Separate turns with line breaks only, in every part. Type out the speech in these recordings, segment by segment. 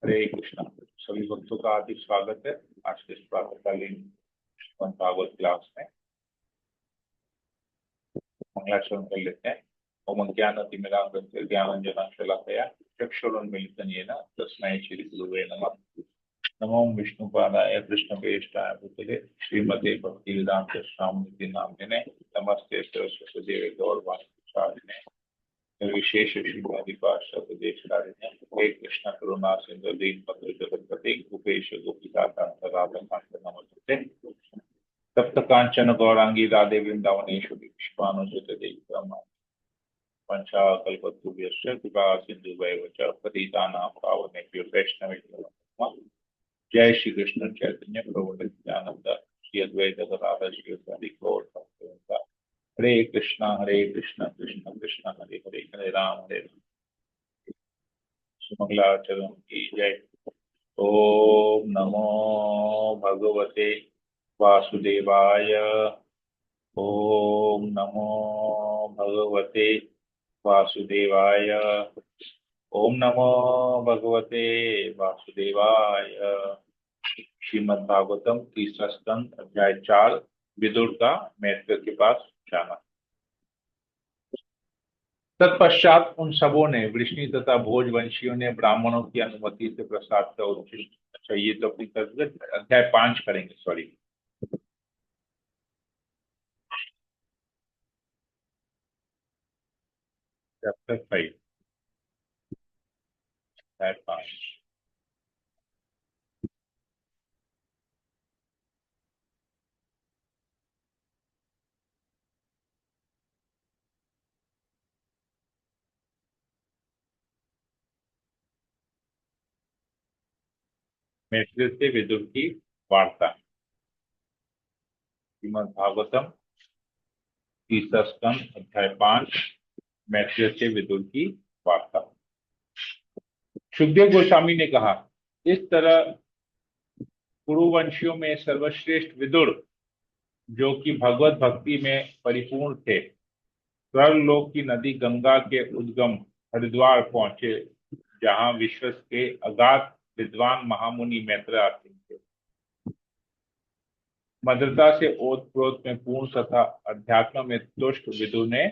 हरे कृष्णा। सभी भक्तों का हार्दिक स्वागत है आज के इस प्रातःकालीन श्रीमद् भागवत क्लास में। मंगलाचरण कर लेते हैं। ओम ज्ञानतिमिरान्धस्य ज्ञानाञ्जनशलाकया चक्षुरुन्मीलितं येन तस्मै श्रीगुरवे नमः। नमो विष्णुपादाय कृष्णप्रेष्ठाय भूतले श्रीमते भक्तिवेदान्त स्वामिनिधि नामिने नमस्ते सरस्वती देवे गौरवाणी प्रचारिणे विशेष श्रीमदिपाशदेशारिणे हे कृष्ण करुणा सिंधु दीनबंधु जगत्पते गोपेश गोपिकांत नमस्ते। तप्त कांचन गौरांगी राधे वृंदावनेश्वरी पुष्पानुसुते देवी पंचाकल्पतरुभ्यश्च कृपा सिन्धुभ्यैव च पतितानां पावनेभ्यो वैष्णवेभ्यो नमः। जय श्री कृष्ण चैतन्य प्रभु नित्यानंद श्री अद्वैत गदाधर श्री गौर भक्तवृंद। हरे कृष्ण कृष्ण कृष्ण हरे हरे हरे राम सुमंगलाचरण की जय। ओम नमो भगवते वासुदेवाय। ओम नमो भगवते वासुदेवाय। ओम नमो भगवते वासुदेवाय। श्रीमद्भागवतम तीसरा स्कंद अध्याय 4 विदुर का मैत्र के पास जाना। तत्पश्चात उन सबों ने वृष्णि तथा भोजवंशियों ने ब्राह्मणों की अनुमति से प्रसाद का उच्छिष्ट। अच्छा, ये तो अपनी तरफ अध्याय 5 करेंगे, सॉरी चैप्टर 5 अध्याय 5। मैत्री से विदुर की वार्ता। श्रीमद् भागवतम तीसरा स्कंद अध्याय 5 मैत्री से विदुर की वार्ता। सुखदेव गोस्वामी ने कहा, इस तरह कुरुवंशियों में सर्वश्रेष्ठ विदुर, जो कि भगवत भक्ति में परिपूर्ण थे, स्वर्गलोक की नदी गंगा के उद्गम हरिद्वार पहुंचे, जहां विश्व के अगाध विद्वान महामुनि मैत्र आते थे। मधुरता से ओतप्रोत में पूर्ण तथा अध्यात्म में तुष्ट विदुर ने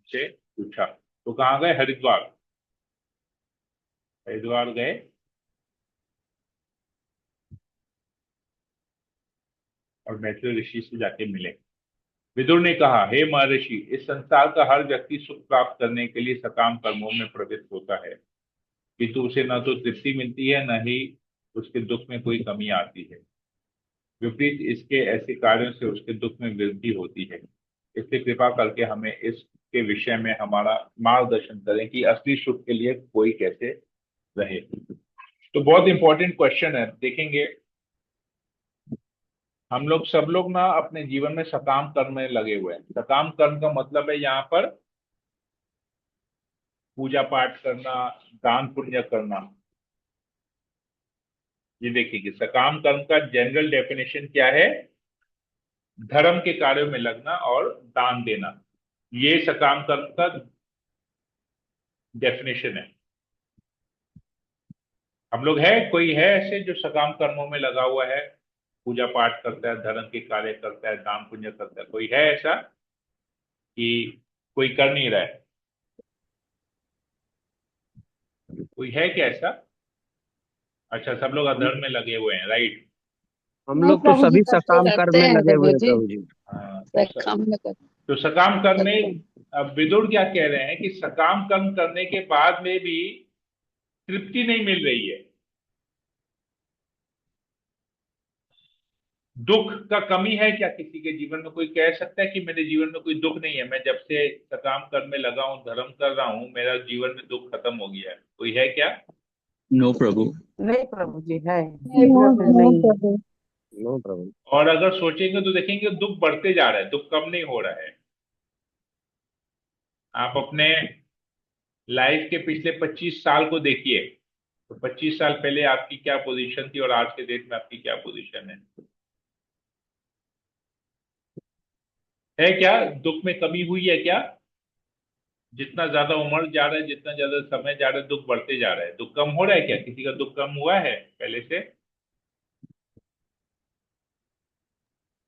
से पूछा, तो कहाँ गए? हरिद्वार। हरिद्वार गए। और मैत्री ऋषि से जाके मिले। विदुर ने कहा, हे महर्षि, इस संसार का हर व्यक्ति सुख प्राप्त करने के लिए सकाम कर्मों में प्रवृत्त होता है, किंतु उसे न तो तृप्ति मिलती है, न ही उसके दुख में कोई कमी आती है। विपरीत इसके ऐसे कार्यों से उसके दुख में वृद्धि होती है। इसलिए कृपा करके हमें इसके विषय में हमारा मार्गदर्शन करें कि असली सुख के लिए कोई कैसे रहे। तो बहुत इंपॉर्टेंट क्वेश्चन है, देखेंगे। हम लोग सब लोग ना अपने जीवन में सकाम कर्म में लगे हुए हैं। सकाम कर्म का मतलब है यहाँ पर पूजा पाठ करना, दान पुण्य करना। ये देखिए कि सकाम कर्म का जनरल डेफिनेशन क्या है? धर्म के कार्यों में लगना और दान देना, ये सकाम कर्म का डेफिनेशन है। हम लोग है, कोई है ऐसे जो सकाम कर्मों में लगा हुआ है, पूजा पाठ करता है, धर्म के कार्य करता है, दान पुण्य करता है? कोई है ऐसा कि कोई कर नहीं रहा है? कोई है क्या ऐसा? अच्छा, सब लोग
हम
अधर्म में लगे हुए हैं, राइट।
हम
हाँ
लोग तो
प्रभु जी,
सभी
सब लोग
सकाम कर्म
करते
में
हैं
लगे हुए
प्रभु
हैं
जी।
प्रभु जी।
हाँ,
काम में करते
तो सकाम कर्म
सब
में
लोग।
अब विदुर क्या कह रहे हैं कि सकाम कर्म करने के बाद में भी तृप्ति नहीं मिल रही है, दुख का कमी है क्या किसी के जीवन में? कोई कह सकता है कि मेरे जीवन में कोई दुख नहीं है, मैं जब से सकाम कर्म में लगा हूं, धर्म कर रहा हूं, मेरा जीवन में दुख खत्म हो गया है? कोई है क्या?
नो प्रभु।
नहीं प्रभु जी, है
नो
बिल्कुल
नो
नहीं है।
प्रभु।
नो प्रभु।
और अगर सोचेंगे तो देखेंगे दुख बढ़ते जा रहा है, दुख कम नहीं हो रहा है। आप अपने लाइफ के पिछले 25 साल को देखिए, तो 25 साल पहले आपकी क्या पोजीशन थी और आज के डेट में आपकी क्या पोजीशन है क्या? दुख में कमी हुई है क्या? जितना ज्यादा उम्र जा रहा है, जितना ज्यादा समय जा रहा है, दुख बढ़ते जा रहा है। दुख कम हो रहा है क्या? किसी का दुख कम हुआ है पहले से?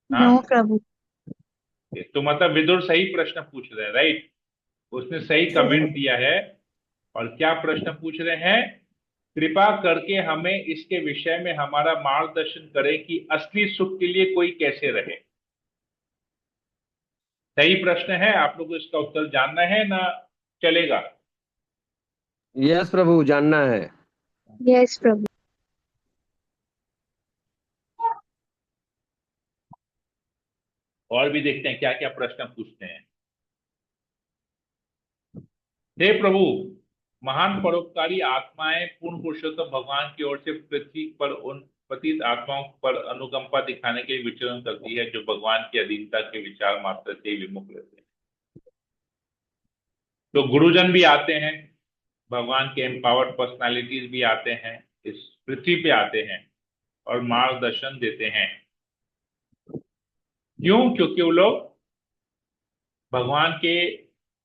नो
हाँ।
प्रभु।
तो मतलब विदुर सही प्रश्न पूछ रहे हैं, राइट? उसने सही कमेंट दिया है। और क्या प्रश्न पूछ रहे हैं? कृपा करके हमें इसके विषय में हमारा मार्गदर्शन करें कि असली सुख के लिए कोई कैसे रहे। सही प्रश्न है। आप लोग को इसका उत्तर जानना है ना? चलेगा?
यस प्रभु, जानना है।
यस प्रभु।
और भी देखते हैं क्या क्या प्रश्न पूछते हैं। हे प्रभु, महान परोपकारी आत्माएं पूर्ण पुरुषोत्तम भगवान की ओर से पृथ्वी पर उन पतित आत्माओं पर अनुकंपा दिखाने के लिए विचरण करती है जो भगवान की अधीनता के विचार मात्र से ही विमुख रहते हैं। तो गुरुजन भी आते हैं, भगवान के एम्पावर्ड पर्सनालिटीज भी आते हैं, इस पृथ्वी पे आते हैं और मार्गदर्शन देते हैं। क्यों? क्योंकि वो लोग भगवान के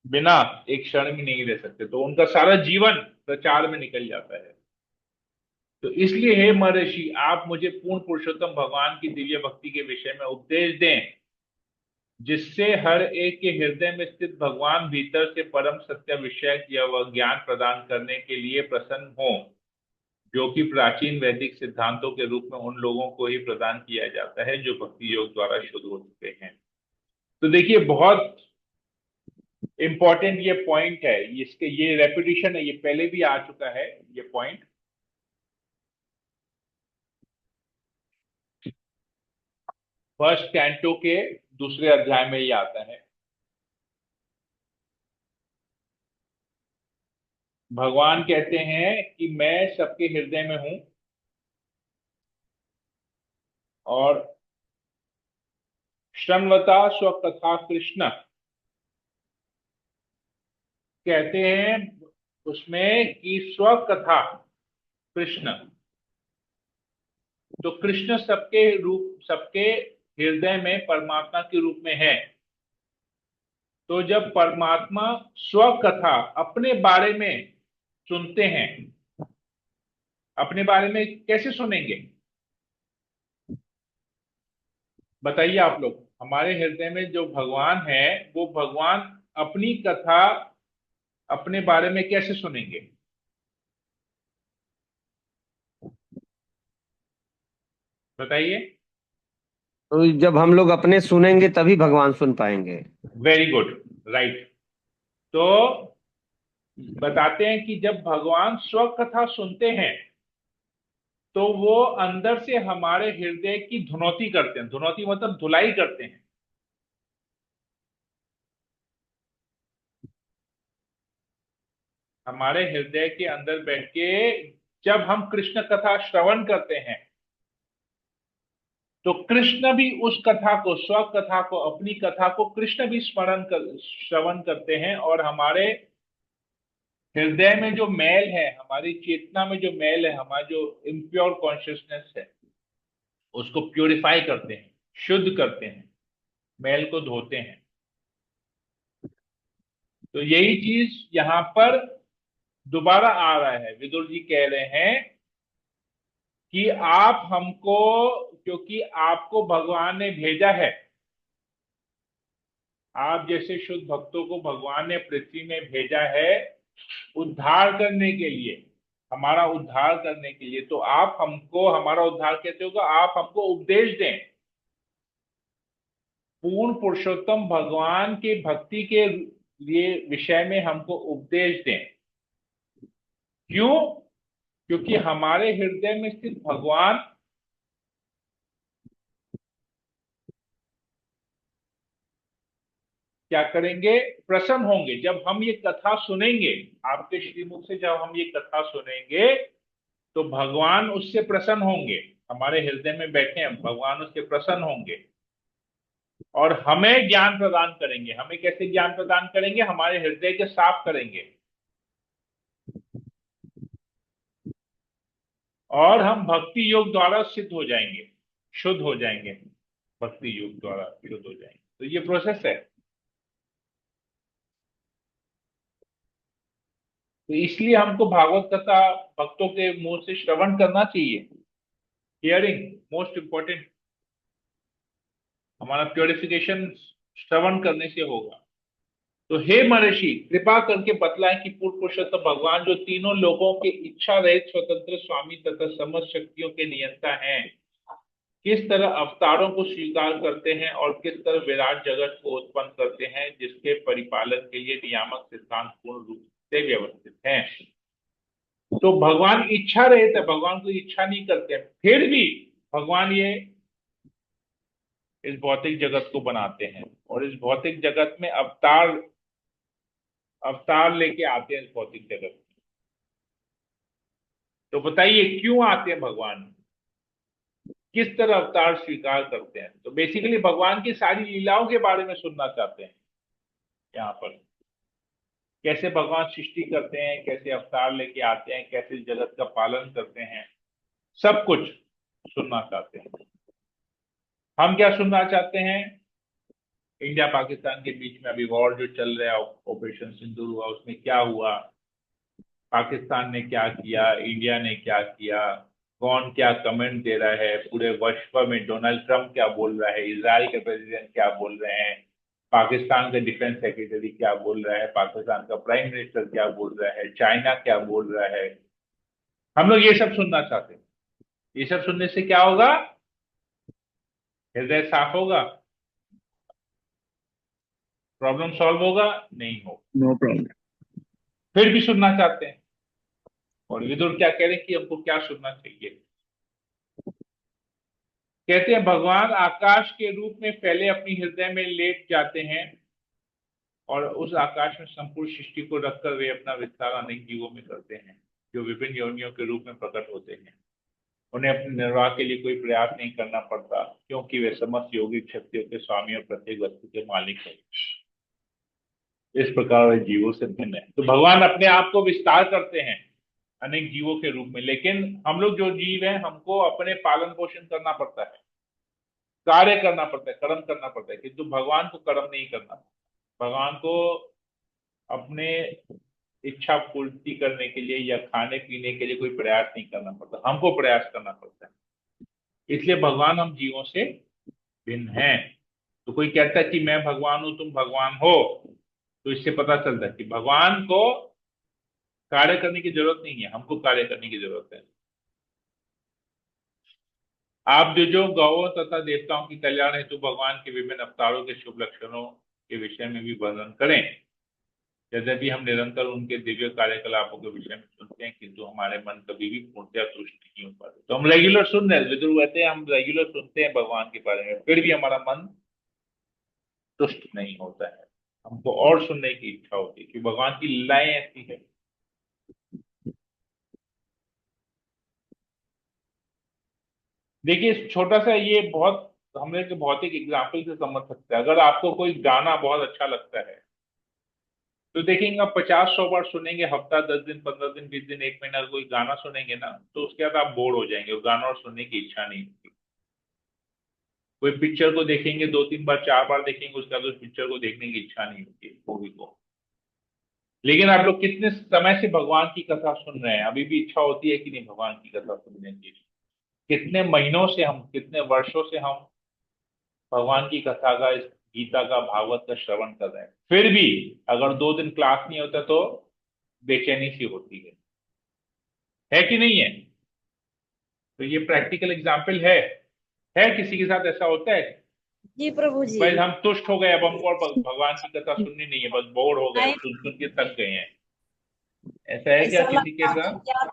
बिना एक क्षण भी नहीं रह सकते, तो उनका सारा जीवन प्रचार में निकल जाता है। तो इसलिए हे महर्षि, आप मुझे पूर्ण पुरुषोत्तम भगवान की दिव्य भक्ति के विषय में उपदेश दें, जिससे हर एक के हृदय में स्थित भगवान भीतर से परम सत्य विषय या वह ज्ञान प्रदान करने के लिए प्रसन्न हो, जो कि प्राचीन वैदिक सिद्धांतों के रूप में उन लोगों को ही प्रदान किया जाता है जो भक्ति योग द्वारा शुद्ध हो चुके हैं। तो देखिए, बहुत इंपॉर्टेंट ये पॉइंट है। इसके ये रेपिटेशन है, ये पहले भी आ चुका है ये पॉइंट। फर्स्ट कैंटो के दूसरे अध्याय में ये आता है। भगवान कहते हैं कि मैं सबके हृदय में हूं, और शृण्वता स्वकथा कृष्ण कहते हैं उसमें कि स्वकथा कृष्ण। तो कृष्ण सबके रूप, सबके हृदय में परमात्मा के रूप में है। तो जब परमात्मा स्वकथा अपने बारे में सुनते हैं, अपने बारे में कैसे सुनेंगे बताइए आप लोग? हमारे हृदय में जो भगवान है, वो भगवान अपनी कथा अपने बारे में कैसे सुनेंगे? बताइए।
तो जब हम लोग अपने सुनेंगे तभी भगवान सुन पाएंगे।
Very good, right. तो बताते हैं कि जब भगवान स्व कथा सुनते हैं, तो वो अंदर से हमारे हृदय की धुनौती करते हैं। धुनौती मतलब धुलाई करते हैं। हमारे हृदय के अंदर बैठ के जब हम कृष्ण कथा श्रवण करते हैं, तो कृष्ण भी उस कथा को, स्व कथा को, अपनी कथा को कृष्ण भी स्मरण कर, श्रवण करते हैं, और हमारे हृदय में जो मैल है, हमारी चेतना में जो मैल है, हमारा जो इम्प्योर कॉन्शियसनेस है, उसको प्यूरिफाई करते हैं, शुद्ध करते हैं, मैल को धोते हैं। तो यही चीज यहां पर दोबारा आ रहा है। विदुर जी कह रहे हैं कि आप हमको, क्योंकि आपको भगवान ने भेजा है, आप जैसे शुद्ध भक्तों को भगवान ने पृथ्वी में भेजा है उद्धार करने के लिए, हमारा उद्धार करने के लिए। तो आप हमको, हमारा उद्धार कैसे होगा? आप हमको उपदेश दें, पूर्ण पुरुषोत्तम भगवान के भक्ति के लिए विषय में हमको उपदेश दें। क्यों? क्योंकि हमारे हृदय में स्थित भगवान क्या करेंगे? प्रसन्न होंगे। जब हम ये कथा सुनेंगे, आपके श्रीमुख से जब हम ये कथा सुनेंगे, तो भगवान उससे प्रसन्न होंगे। हमारे हृदय में बैठे हैं भगवान, उससे प्रसन्न होंगे और हमें ज्ञान प्रदान करेंगे। हमें कैसे ज्ञान प्रदान करेंगे? हमारे हृदय के साफ करेंगे, और हम भक्ति योग द्वारा सिद्ध हो जाएंगे, शुद्ध हो जाएंगे। भक्ति योग द्वारा शुद्ध हो जाएंगे। तो ये प्रोसेस है। तो इसलिए हमको भागवत कथा भक्तों के मुंह से श्रवण करना चाहिए। Hearing most important. हमारा प्योरिफिकेशन श्रवण करने से होगा। तो हे महर्षि, कृपा करके बतलाएं कि पूर्ण पुरुषोत्तम भगवान जो तीनों लोगों के इच्छा रहित स्वतंत्र स्वामी तथा समस्त शक्तियों के नियंता हैं, किस तरह अवतारों को स्वीकार करते हैं और किस तरह विराट जगत को उत्पन्न करते हैं, जिसके परिपालन के लिए नियामक सिद्धांत पूर्ण रूप से व्यवस्थित हैं। तो भगवान इच्छा रहित है, भगवान को इच्छा नहीं करते, फिर भी भगवान ये इस भौतिक जगत को बनाते हैं और इस भौतिक जगत में अवतार अवतार लेके आते हैं इस भौतिक जगत में। तो बताइए क्यों आते हैं भगवान, किस तरह अवतार स्वीकार करते हैं। तो बेसिकली भगवान की सारी लीलाओं के बारे में सुनना चाहते हैं यहाँ पर। कैसे भगवान सृष्टि करते हैं, कैसे अवतार लेके आते हैं, कैसे इस जगत का पालन करते हैं, सब कुछ सुनना चाहते हैं। हम क्या सुनना चाहते हैं? इंडिया पाकिस्तान के बीच में अभी वॉर जो चल रहा है, ऑपरेशन सिंदूर हुआ, उसमें क्या हुआ, पाकिस्तान ने क्या किया, इंडिया ने क्या किया, कौन क्या कमेंट दे रहा है, पूरे विश्व में डोनाल्ड ट्रंप क्या बोल रहा है, इजराइल के प्रेसिडेंट क्या बोल रहे हैं, पाकिस्तान का डिफेंस सेक्रेटरी क्या बोल रहा है, पाकिस्तान का प्राइम मिनिस्टर क्या बोल रहा है, चाइना क्या बोल रहा है। हम लोग ये सब सुनना चाहते हैं। ये सब सुनने से क्या होगा? हृदय साफ होगा, प्रॉब्लम सॉल्व होगा? नहीं होगा।
No problem.
फिर भी सुनना चाहते हैं। और विदुर क्या कह रहे हैं कि हमको क्या सुनना चाहिए? कहते हैं भगवान आकाश के रूप में पहले अपनी हृदय में लेट जाते हैं और उस आकाश में संपूर्ण सृष्टि को रखकर वे अपना विस्तार अनेक जीवों में करते हैं, जो विभिन्न योनियों के रूप में प्रकट होते हैं। उन्हें अपने निर्वाह के लिए कोई प्रयास नहीं करना पड़ता, क्योंकि वे समस्त योगिक शक्तियों के स्वामी और प्रत्येक वस्तु के मालिक हैं। इस प्रकार वे जीवों से भिन्न है। तो भगवान अपने आप को विस्तार करते हैं अनेक जीवों के रूप में, लेकिन हम लोग जो जीव हैं, हमको अपने पालन पोषण करना पड़ता है, कार्य करना पड़ता है, कर्म करना पड़ता है, किंतु भगवान को कर्म नहीं करना। भगवान को अपने इच्छा पूर्ति करने के लिए या खाने पीने के लिए कोई प्रयास नहीं करना पड़ता, हमको प्रयास करना पड़ता है। इसलिए भगवान हम जीवों से भिन्न हैं। तो कोई कहता है कि मैं भगवान हूं, तुम भगवान हो, तो इससे पता चलता है कि भगवान को कार्य करने की जरूरत नहीं है, हमको कार्य करने की जरूरत है। आप जो गौों तथा देवताओं की कल्याण हेतु भगवान के विभिन्न अवतारों के शुभ लक्षणों के विषय में भी वर्णन करें। यद्यपि हम निरंतर उनके दिव्य कार्यकलापों के विषय में सुनते हैं, किंतु हमारे मन कभी भी पूर्णतया तुष्ट नहीं हो पाते। तो हम रेगुलर सुन रहे हैं, विदुर कहते हैं हम रेगुलर सुनते हैं भगवान के बारे में, फिर भी हमारा मन तुष्ट नहीं होता है, हमको और सुनने की इच्छा होती है, कि भगवान की लीलाएं ऐसी है। देखिए छोटा सा ये बहुत हम लोग भौतिक एग्जाम्पल से समझ सकते हैं। अगर आपको कोई गाना बहुत अच्छा लगता है तो देखेंगे आप 50-100 बार सुनेंगे, हफ्ता 10 दिन 15 दिन 20 दिन 1 महीना कोई गाना सुनेंगे ना, तो उसके बाद आप बोर हो जाएंगे और गाना और सुनने की इच्छा नहीं होगी। कोई पिक्चर को देखेंगे 2-3 बार 4 बार देखेंगे, उसके बाद उस पिक्चर को देखने की इच्छा नहीं होती मूवी को। लेकिन आप लोग कितने समय से भगवान की कथा सुन रहे हैं, अभी भी इच्छा होती है कि नहीं भगवान की कथा सुनने की? कितने महीनों से हम, कितने वर्षों से हम भगवान की कथा का, इस गीता का, भागवत का श्रवण कर रहे हैं, फिर भी अगर 2 दिन क्लास नहीं होता तो बेचैनी सी होती है कि नहीं है? तो ये प्रैक्टिकल एग्जाम्पल है किसी के साथ ऐसा होता है?
जी प्रभु जी।
भाई हम तुष्ट हो गए, अब हमको और भगवान की कथा सुननी नहीं है, बस बोर हो गए,
नहीं।
सुन सुन के थक गए हैं। ऐसा है क्या किसी के साथ?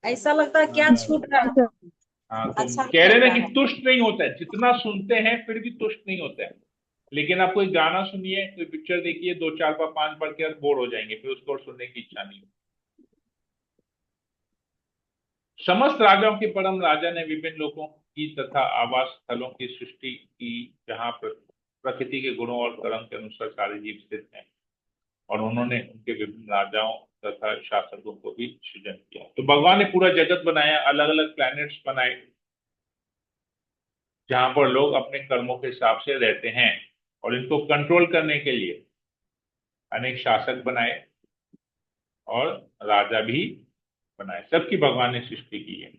ऐसा लगता है क्या
हाँ।
छूट रहा है।
हाँ, तो
अच्छा
कह रहे ना
लगता
कि
है।
तुष्ट नहीं होता है, जितना सुनते हैं फिर भी तुष्ट नहीं होता है। लेकिन आप कोई गाना सुनिए, कोई पिक्चर देखिए, 2-4 बार 5 बार के बाद बोर हो जाएंगे, फिर उसको और सुनने की इच्छा नहीं होती। समस्त राजाओं के परम राजा ने विभिन्न लोगों की तथा आवास स्थलों की सृष्टि की, जहां प्रकृति के गुणों और कर्म के अनुसार सारे जीव स्थित हैं, और उन्होंने उनके विभिन्न राजाओं तथा शासकों को भी सृजन किया। तो भगवान ने पूरा जगत बनाया, अलग अलग प्लैनेट्स बनाए, जहां पर लोग अपने कर्मों के हिसाब से रहते हैं, और इनको कंट्रोल करने के लिए अनेक शासक बनाए, और राजा भी बनाए, सबकी भगवान ने सृष्टि की है।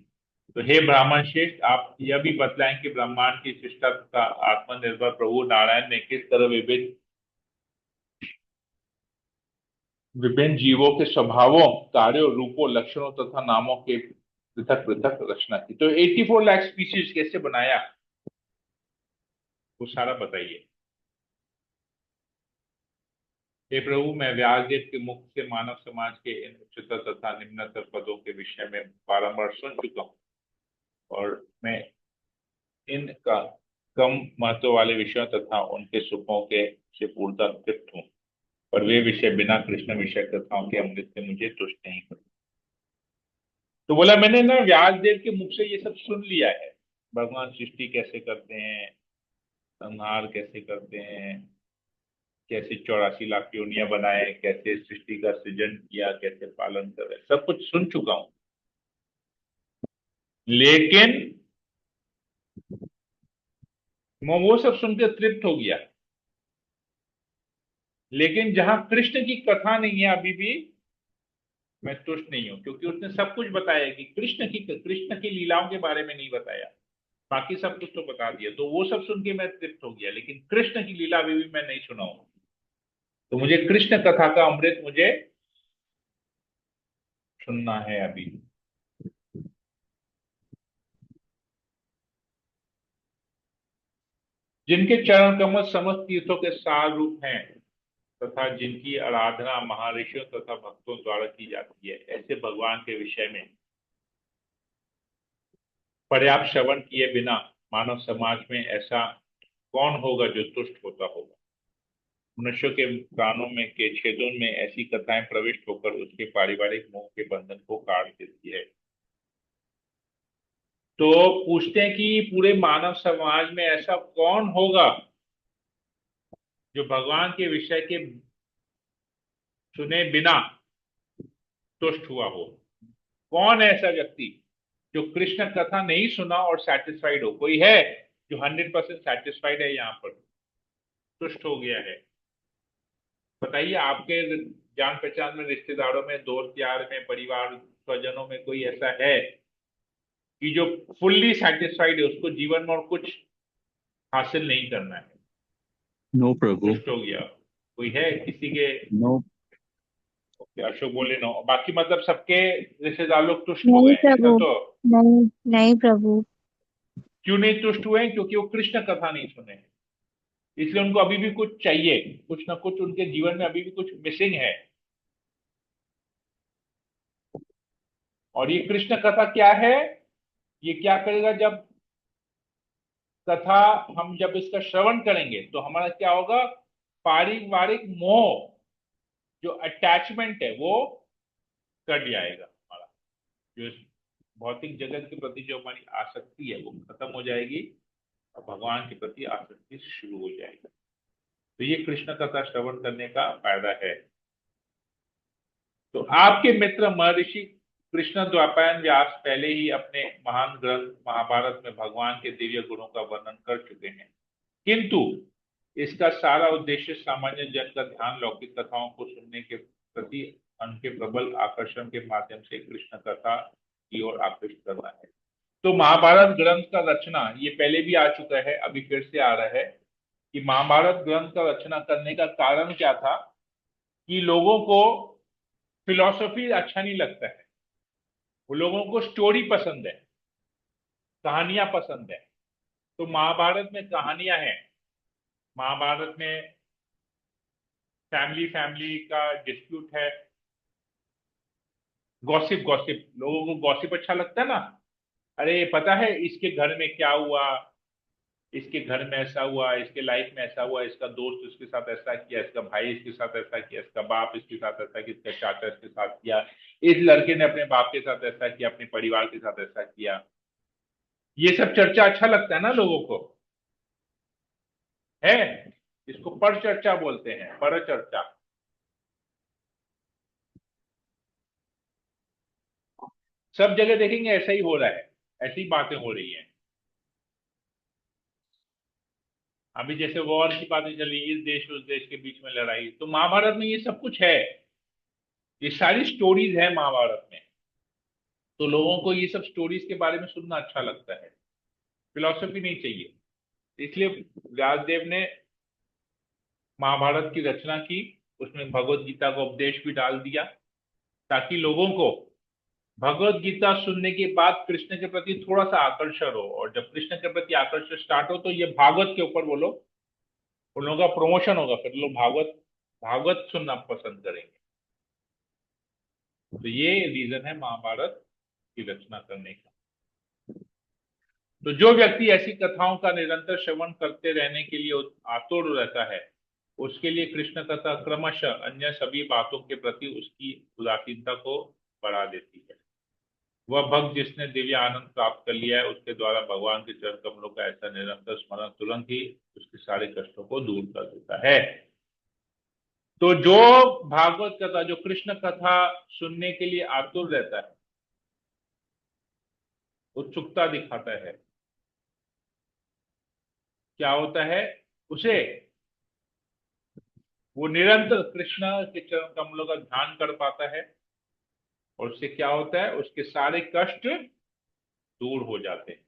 तो हे ब्राह्मण श्रेष्ठ, आप यह भी बतलाएं कि ब्रह्मांड की सृष्टि का आत्मनिर्भर प्रभु नारायण ने किस तरह विभिन्न विभिन्न जीवों के स्वभावों, कार्यों, रूपों, लक्षणों तथा नामों के पृथक पृथक रचना की। तो 84 लाख स्पीशीज कैसे बनाया, वो सारा बताइए। हे प्रभु, मैं व्यासदेव के मुख से मानव समाज के इन उच्चतर तथा निम्नतर पदों के विषय में बारंबार सुन चुका हूँ, और मैं इनका कम महत्व वाले विषयों तथा उनके सुखों के से पूर्णतः तृप्त हूँ, पर वे विषय बिना कृष्ण विषय कथाओं के अमृत से मुझे तुष्ट नहीं करते। तो बोला मैंने ना व्यासदेव के मुख से ये सब सुन लिया है, भगवान सृष्टि कैसे करते हैं, संहार कैसे करते हैं, कैसे 84 लाख योनियां बनाए, कैसे सृष्टि का सृजन किया, कैसे पालन करे, सब कुछ सुन चुका हूं। लेकिन मैं वो सब सुनकर तृप्त हो गया, लेकिन जहां कृष्ण की कथा नहीं है अभी भी मैं तुष्ट नहीं हूं, क्योंकि उसने सब कुछ बताया कि कृष्ण की लीलाओं के बारे में नहीं बताया, बाकी सब कुछ तो बता दिया। तो वो सब सुन के मैं तृप्त हो गया, लेकिन कृष्ण की लीला अभी भी मैं नहीं सुना हूं। तो मुझे कृष्ण कथा का अमृत मुझे सुनना है अभी। जिनके चरण कमल समस्त तीर्थों के सार रूप हैं तथा जिनकी आराधना महर्षियों तथा भक्तों द्वारा की जाती है, ऐसे भगवान के विषय में पर्याप्त श्रवण किए बिना मानव समाज में ऐसा कौन होगा जो तुष्ट होता होगा। मनुष्य के प्राणों में के छेदों में ऐसी कथाएं प्रविष्ट होकर उसके पारिवारिक मोह के बंधन को काट देती है। तो पूछते हैं कि पूरे मानव समाज में ऐसा कौन होगा जो भगवान के विषय के सुने बिना तुष्ट हुआ हो। कौन है ऐसा व्यक्ति जो कृष्ण कथा नहीं सुना और सेटिस्फाइड हो? कोई है जो 100% सेटिस्फाइड है, यहाँ पर तुष्ट हो गया है? बताइए, आपके जान पहचान में, रिश्तेदारों में, दोस्त यार में, परिवार स्वजनों में कोई ऐसा है कि जो फुल्ली सेटिस्फाइड है, उसको जीवन में और कुछ हासिल नहीं करना है,
नो प्रभु।
तुष्ट हो गया? कोई है किसी के?
नो।
अशोक बोले नो, बाकी मतलब सबके रिश्तेदार लोग तुष्ट हो
नहीं
गए हैं, ऐसा
प्रभु।
तो?
नहीं नहीं प्रभु।
क्यों नहीं तुष्ट हुए? क्योंकि वो कृष्ण कथा नहीं सुने, इसलिए उनको अभी भी कुछ चाहिए, कुछ ना कुछ उनके जीवन में अभी भी कुछ मिसिंग है। और ये कृष्ण कथा क्या है? ये क्या करेगा? जब कथा हम जब इसका श्रवण करेंगे तो हमारा क्या होगा? पारिवारिक मोह, जो अटैचमेंट है, वो कट जाएगा। हमारा जो इस भौतिक जगत के प्रति जो हमारी आसक्ति है वो खत्म हो जाएगी, और भगवान के प्रति आसक्ति शुरू हो जाएगी। तो ये कृष्ण कथा श्रवण करने का फायदा है। तो आपके मित्र महर्षि कृष्ण द्वापायन व्यास पहले ही अपने महान ग्रंथ महाभारत में भगवान के दिव्य गुणों का वर्णन कर चुके हैं, किंतु इसका सारा उद्देश्य सामान्य जन का ध्यान लौकिक कथाओं को सुनने के प्रति उनके प्रबल आकर्षण के माध्यम से कृष्ण कथा की ओर आकृष्ट करना है। तो महाभारत ग्रंथ का रचना, ये पहले भी आ चुका है, अभी फिर से आ रहा है कि महाभारत ग्रंथ का रचना करने का कारण क्या था कि लोगों को फिलॉसफी अच्छा नहीं लगता है, वो लोगों को स्टोरी पसंद है, कहानियां पसंद है। तो महाभारत में कहानियां हैं, महाभारत में फैमिली फैमिली का डिस्प्यूट है, गॉसिप गॉसिप, लोगों को गॉसिप अच्छा लगता है ना। अरे पता है इसके घर में क्या हुआ, इसके घर में ऐसा हुआ, इसके लाइफ में ऐसा हुआ, इसका दोस्त इसके साथ ऐसा किया, इसका भाई इसके साथ ऐसा किया, इसका बाप इसके साथ ऐसा किया, इसका चाचा इसके साथ किया, इस लड़के ने अपने बाप के साथ ऐसा किया, अपने परिवार के साथ ऐसा किया। ये सब चर्चा अच्छा लगता है ना लोगों को, है? इसको पर चर्चा बोलते हैं, पर चर्चा। सब जगह देखेंगे ऐसा ही हो रहा है, ऐसी बातें हो रही हैं। अभी जैसे वॉर की बातें चली, इस देश उस देश के बीच में लड़ाई, तो महाभारत में ये सब कुछ है ये सारी स्टोरीज है महाभारत में, तो लोगों को ये सब स्टोरीज के बारे में सुनना अच्छा लगता है, फिलॉसफी नहीं चाहिए। इसलिए व्यासदेव ने महाभारत की रचना की, उसमें भगवत गीता का उपदेश भी डाल दिया, ताकि लोगों को भगवत गीता सुनने के बाद कृष्ण के प्रति थोड़ा सा आकर्षण हो, और जब कृष्ण के प्रति आकर्षण स्टार्ट हो तो ये भागवत के ऊपर वो लोग, उन लोगों का प्रमोशन होगा, फिर लोग भागवत भागवत सुनना पसंद करेंगे। तो ये रीजन है महाभारत की रचना करने का। तो जो व्यक्ति ऐसी कथाओं का निरंतर श्रवण करते रहने के लिए आतुर रहता है, उसके लिए कृष्ण कथा क्रमशः अन्य सभी बातों के प्रति उसकी उदासीनता को बढ़ा देती है। वह भक्त जिसने दिव्य आनंद प्राप्त कर लिया है, उसके द्वारा भगवान के चरण कमलों का ऐसा निरंतर स्मरण तुरंत ही उसके सारे कष्टों को दूर कर देता है। तो जो भागवत कथा, जो कृष्ण कथा सुनने के लिए आतुर रहता है, उत्सुकता दिखाता है, क्या होता है, उसे वो निरंतर कृष्ण के चरण कमलों का ध्यान कर पाता है, और उससे क्या होता है, उसके सारे कष्ट दूर हो जाते हैं।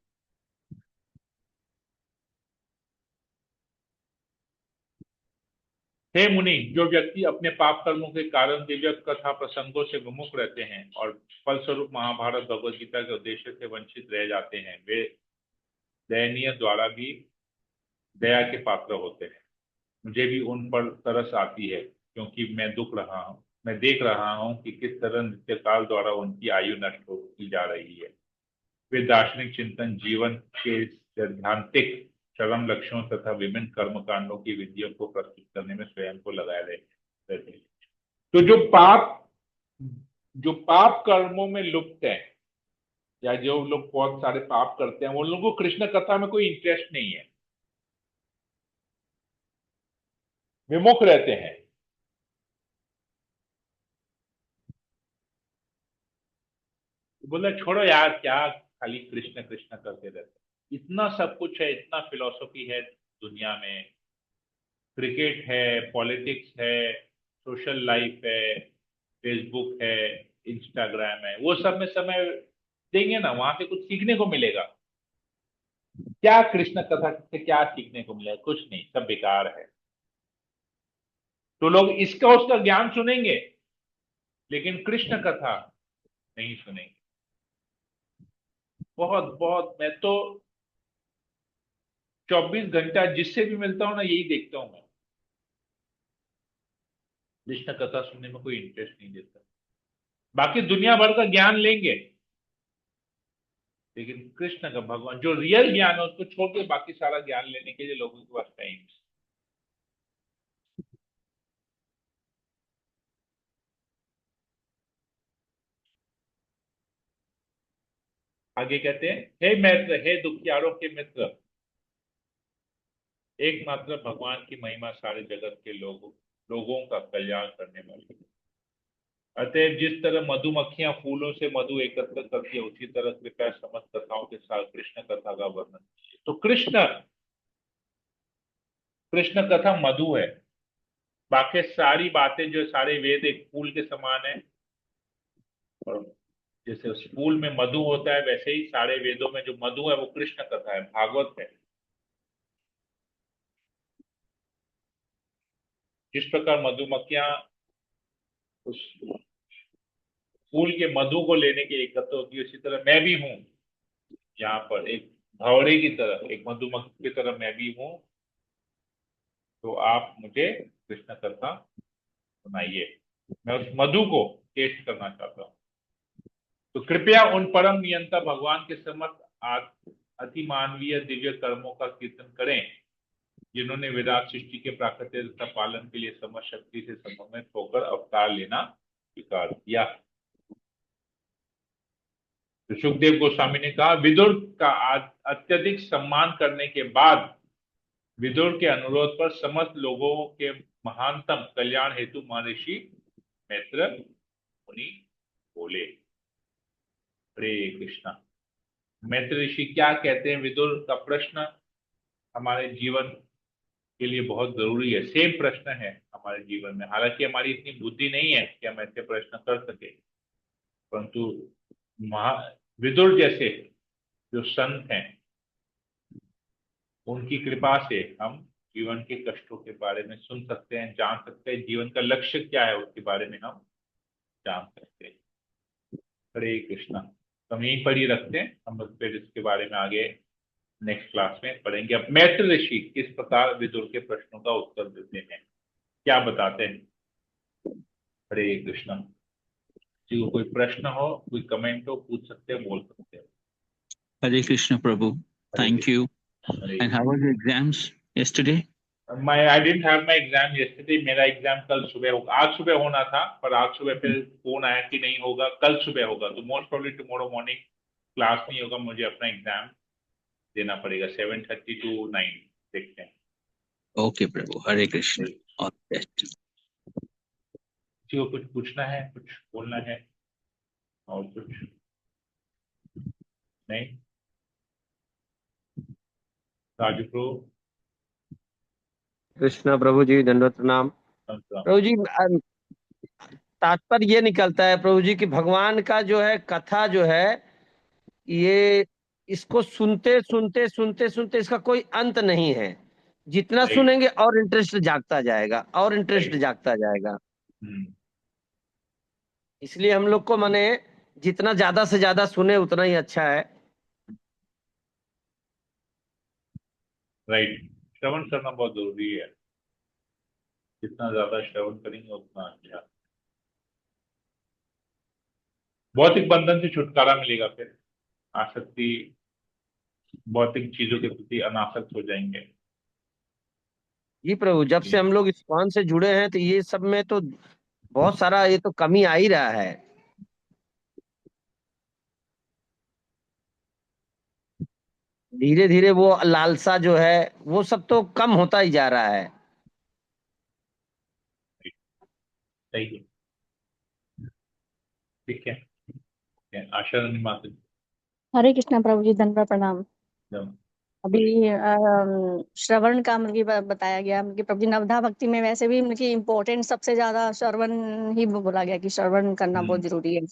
हे मुनि, जो व्यक्ति अपने पाप कर्मों के कारण दिव्य कथा प्रसंगों से विमुख रहते हैं और फलस्वरूप महाभारत भगवत गीता के उद्देश्य से वंचित रह जाते हैं, वे दयनीय द्वारा भी दया के पात्र होते हैं। मुझे भी उन पर तरस आती है, क्योंकि मैं देख रहा हूं कि किस तरह नित्य काल द्वारा उनकी आयु नष्ट की जा रही है। वे दार्शनिक चिंतन, जीवन के सैद्धांतिक चरम लक्ष्यों तथा विभिन्न कर्म कांडों की विधियों को प्रस्तुत करने में स्वयं को लगाए रहते हैं। तो जो पाप कर्मों में लुप्त है, या जो लोग बहुत सारे पाप करते हैं, उन लोगों को कृष्ण कथा में कोई इंटरेस्ट नहीं है, विमुख रहते हैं। बोला छोड़ो यार, क्या खाली कृष्ण कृष्ण करते रहते, इतना सब कुछ है, इतना फिलॉसफी है दुनिया में, क्रिकेट है, पॉलिटिक्स है, सोशल लाइफ है, फेसबुक है, इंस्टाग्राम है, वो सब में समय देंगे ना, वहां से कुछ सीखने को मिलेगा क्या? कृष्ण कथा से क्या सीखने को मिलेगा? कुछ नहीं, सब बेकार है। तो लोग इसका उसका ज्ञान सुनेंगे, लेकिन कृष्ण कथा नहीं सुनेंगे। बहुत बहुत, मैं तो 24 घंटा जिससे भी मिलता हूं ना, यही देखता हूं मैं, कृष्ण कथा सुनने में कोई इंटरेस्ट नहीं देता। बाकी दुनिया भर का ज्ञान लेंगे, लेकिन कृष्ण का, भगवान जो रियल ज्ञान है, उसको छोड़ के बाकी सारा ज्ञान लेने के लिए लोगों के पास टाइम। आगे कहते हैं, हे मित्र, हे दुखियारों के मित्र, एकमात्र भगवान की महिमा सारे जगत के लोगों का कल्याण करने वाली है। अतएव जिस तरह मधुमक्खियां फूलों से मधु एकत्र करती है, उसी तरह कृपया समस्त कथाओं के साथ कृष्ण कथा का वर्णन कीजिए। तो कृष्ण कृष्ण कथा मधु है, बाकी सारी बातें, जो सारे वेद एक फूल के समान है, और जैसे उस फूल में मधु होता है, वैसे ही सारे वेदों में जो मधु है वो कृष्ण कथा है, भागवत है। जिस प्रकार मधुमक्खियां उस फूल के मधु को लेने के लिए एकत्र होती है, उसी तरह मैं भी हूं यहाँ पर, एक भंवरे की तरह, एक मधुमक्खी की तरह मैं भी हूं। तो आप मुझे कृष्ण कथा सुनाइए, मैं उस मधु को टेस्ट करना चाहता हूँ। तो कृपया उन परम नियंता भगवान के समस्त अति मानवीय दिव्य कर्मों का कीर्तन करें, जिन्होंने विराट सृष्टि के प्राकृतिक तथा पालन के लिए समस्त शक्ति से समन्वित होकर अवतार लेना स्वीकार किया। तो सुखदेव गोस्वामी ने कहा, विदुर का अत्यधिक सम्मान करने के बाद विदुर के अनुरोध पर समस्त लोगों के महानतम कल्याण हेतु महर्षि मैत्र मुनि बोले। हरे कृष्णा। मैत्र ऋषि क्या कहते हैं? विदुर का प्रश्न हमारे जीवन के लिए बहुत जरूरी है, सेम प्रश्न है हमारे जीवन में। हालांकि हमारी इतनी बुद्धि नहीं है कि हम ऐसे प्रश्न कर सके, परंतु महा विदुर जैसे जो संत हैं उनकी कृपा से हम जीवन के कष्टों के बारे में सुन सकते हैं, जान सकते हैं, जीवन का लक्ष्य क्या है उसके बारे में हम जान सकते हैं। हरे कृष्णा। तो हम यहीं पर ही रखते हैं, हम लोग फिर इसके बारे में आगे नेक्स्ट क्लास में पढ़ेंगे। अब मैत्र ऋषि किस प्रकार विदुर के प्रश्नों का उत्तर देते हैं, क्या बताते हैं। हरे कृष्णा। किसी को कोई प्रश्न हो, कोई कमेंट हो, पूछ सकते हैं, बोल सकते हैं।
Hare Krishna Prabhu. Thank you.
Hare
And how was your exams yesterday?
I didn't have my exam yesterday. मेरा एग्जाम कल सुबह होगा, आज सुबह होना था, पर आज सुबह फिर फोन आया कि नहीं होगा, कल सुबह होगा। तो most probably tomorrow morning class नहीं होगा, मुझे अपना एग्जाम देना पड़ेगा 7:30 to 9। देखते हैं।
Okay Prabhu. Hare Krishna. All the best.
किसी को कुछ पूछना है, कुछ बोलना है और कुछ नहीं। राजू प्रो।
कृष्णा प्रभु जी, दंडवत प्रणाम। प्रभु जी, तात्पर्य ये निकलता है प्रभु जी कि भगवान का जो है कथा जो है, ये इसको सुनते सुनते सुनते सुनते इसका कोई अंत नहीं है। जितना
राइट
सुनेंगे और इंटरेस्ट जागता जाएगा, और इंटरेस्ट
राइट।
जागता जाएगा। इसलिए हम लोग को माने जितना ज्यादा से ज्यादा सुने उतना ही अच्छा है।
राइट। श्रवण करना बहुत जरूरी है, जितना ज्यादा श्रवण करेंगे उतना अच्छा। भौतिक बंधन से छुटकारा मिलेगा, फिर आसक्ति, भौतिक चीजों के प्रति अनासक्त हो जाएंगे।
जी प्रभु, जब से हम लोग इस्कॉन से जुड़े हैं तो ये सब में तो बहुत सारा ये तो कमी आ ही रहा है। धीरे धीरे वो लालसा जो है वो सब तो कम होता ही जा रहा है।
सही है, ठीक है। आशा रानी माता जी।
हरे कृष्णा प्रभु जी, दंडवत प्रणाम।
जब-
अभी श्रवण का मतलब कि बताया गया, मतलब कि प्रभु जी नवधा भक्ति में वैसे भी मतलब कि इम्पोर्टेंट सबसे ज्यादा श्रवण ही बोला गया कि श्रवण करना बहुत जरूरी है।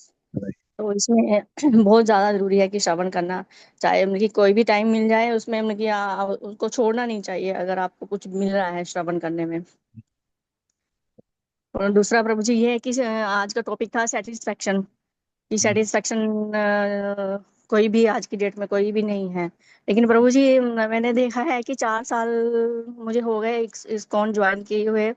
तो इसमें बहुत ज्यादा जरूरी है कि श्रवण करना, चाहे मतलब कि कोई भी टाइम मिल जाए उसमें मतलब कि उसको छोड़ना नहीं चाहिए अगर आपको कुछ मिल रहा है श्रवण करने में। और दूसरा प्रभु जी ये है कि आज का टॉपिक था सेटिस्फेक्शन, कि सेटिस्फेक्शन कोई भी आज की डेट में कोई भी नहीं है। लेकिन प्रभु जी मैंने देखा है कि 4 साल मुझे हो गए इस्कॉन ज्वाइन किए हुए।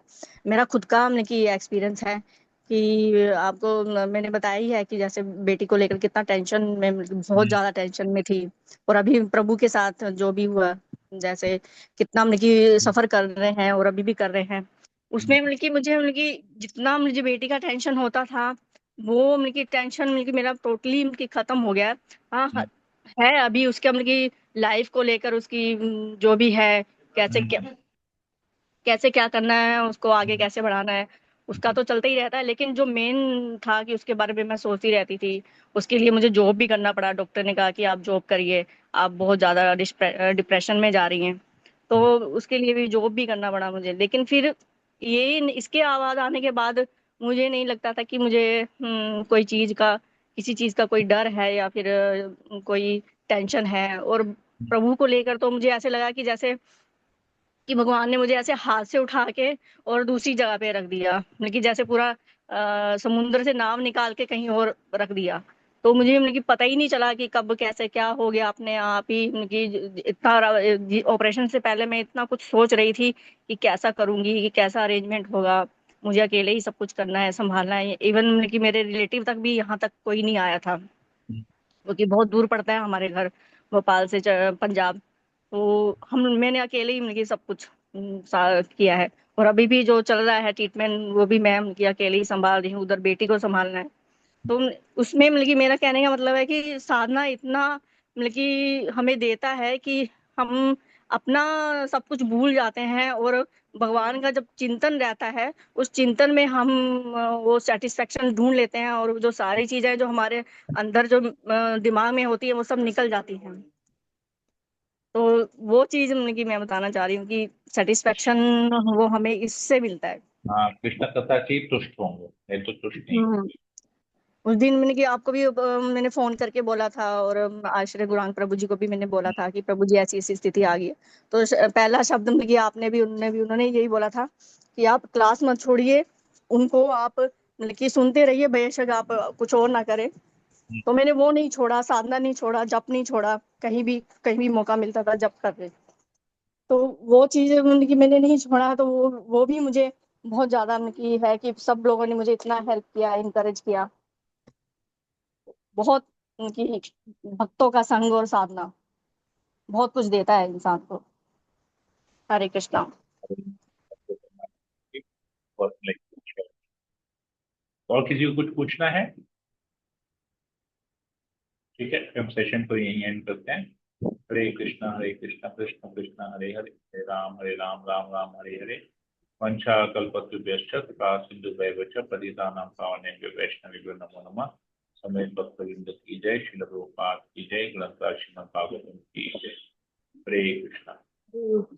मेरा खुद का मतलब कि एक्सपीरियंस है कि आपको मैंने बताया ही है कि जैसे बेटी को लेकर कितना टेंशन में, मतलब बहुत ज्यादा टेंशन में थी। और अभी प्रभु के साथ जो भी हुआ, जैसे कितना मतलब कि सफर कर रहे हैं और अभी भी कर रहे हैं, उसमें मतलब कि मुझे मतलब कि जितना मुझे बेटी का टेंशन होता था वो मतलब कि टेंशन मतलब कि मेरा टोटली मतलब कि खत्म हो गया है। हाँ है अभी उसके मतलब कि लाइफ को लेकर उसकी जो भी है, कैसे क्या कैसे क्या करना है, उसको आगे कैसे बढ़ाना है, उसका तो चलता ही रहता है। लेकिन जो मेन था कि उसके बारे में मैं सोचती रहती थी, उसके लिए मुझे जॉब भी करना पड़ा। डॉक्टर ने कहा कि आप जॉब करिए, आप बहुत ज्यादा डिप्रेशन में जा रही हैं, तो उसके लिए भी जॉब भी करना पड़ा मुझे। लेकिन फिर ये इसके आवाज आने के बाद मुझे नहीं लगता था कि मुझे कोई चीज का, किसी चीज का कोई डर है या फिर कोई टेंशन है। और प्रभु को लेकर तो मुझे ऐसे लगा कि जैसे कि भगवान ने मुझे ऐसे हाथ से उठा के और दूसरी जगह पे रख दिया, मतलब कि जैसे पूरा समुद्र से नाव निकाल के कहीं और रख दिया। तो मुझे मतलब कि पता ही नहीं चला कि कब कैसे क्या हो गया अपने आप ही। मतलब कि इतना ऑपरेशन से पहले मैं इतना कुछ सोच रही थी कि कैसा करूंगी, कि कैसा अरेंजमेंट होगा, मुझे अकेले ही सब कुछ करना है, संभालना है। इवन मतलब कि मेरे रिलेटिव तक भी यहाँ तक कोई नहीं आया था, क्योंकि बहुत दूर पड़ता है हमारे घर, भोपाल से पंजाब। तो मैंने अकेले ही मतलब कि सब कुछ किया है। और अभी भी जो चल रहा है ट्रीटमेंट वो भी मैं मतलब कि अकेले ही संभाल रही हूँ, उधर बेटी को संभालना है। तो उसमें मतलब कि मेरा कहने का मतलब है कि साधना इतना मतलब कि हमें देता है कि हम अपना सब कुछ भूल जाते हैं, और भगवान का जब चिंतन रहता है उस चिंतन में हम वो सेटिस्फेक्शन ढूंढ लेते हैं, और जो सारी चीजें जो हमारे अंदर जो दिमाग में होती है वो सब निकल जाती हैं। तो वो चीज मतलब कि मैं बताना चाह रही हूँ कि सेटिस्फेक्शन वो हमें इससे मिलता है।
हाँ, कृष्ण कथा से ही तुष्ट होंगे, नहीं तो तुष्ट नहीं होंगे।
उस दिन मैंने कि आपको भी मैंने फोन करके बोला था, और आश्रय गुरुनानक प्रभु जी को भी मैंने बोला था कि प्रभु जी ऐसी ऐसी स्थिति आ गई है। तो पहला शब्द मतलब कि आपने भी उन्होंने यही बोला था कि आप क्लास मत छोड़िए, उनको आप मतलब कि सुनते रहिए, बेशक आप कुछ और ना करें। तो मैंने वो नहीं छोड़ा, साधना नहीं छोड़ा, जप नहीं छोड़ा, कहीं भी मौका मिलता था जप कर रहे। तो वो चीज मतलब कि मैंने नहीं छोड़ा, तो वो भी मुझे बहुत ज्यादा मतलब कि है कि सब लोगों ने मुझे इतना हेल्प किया, इनकरेज किया। बहुत उनकी भक्तों का संग और साधना बहुत कुछ देता है इंसान को। हरे कृष्णा।
और किसी को कुछ पूछना है? ठीक है, हम सेशन को यहीं एंड करते हैं। हरे कृष्णा कृष्ण कृष्ण हरे हरे, हरे राम राम राम हरे हरे। वंशा कल्पतरुभ्यश्च कृपा सिन्धुभ्यश्च पतितानां पावनेभ्यो वैष्णवेभ्यो नमो नमः। समेत भक्तवृंद की जय, श्रील प्रभुपाद की जय, ग्रंथराज श्रीमद् भागवतम की जय। हरे कृष्णा।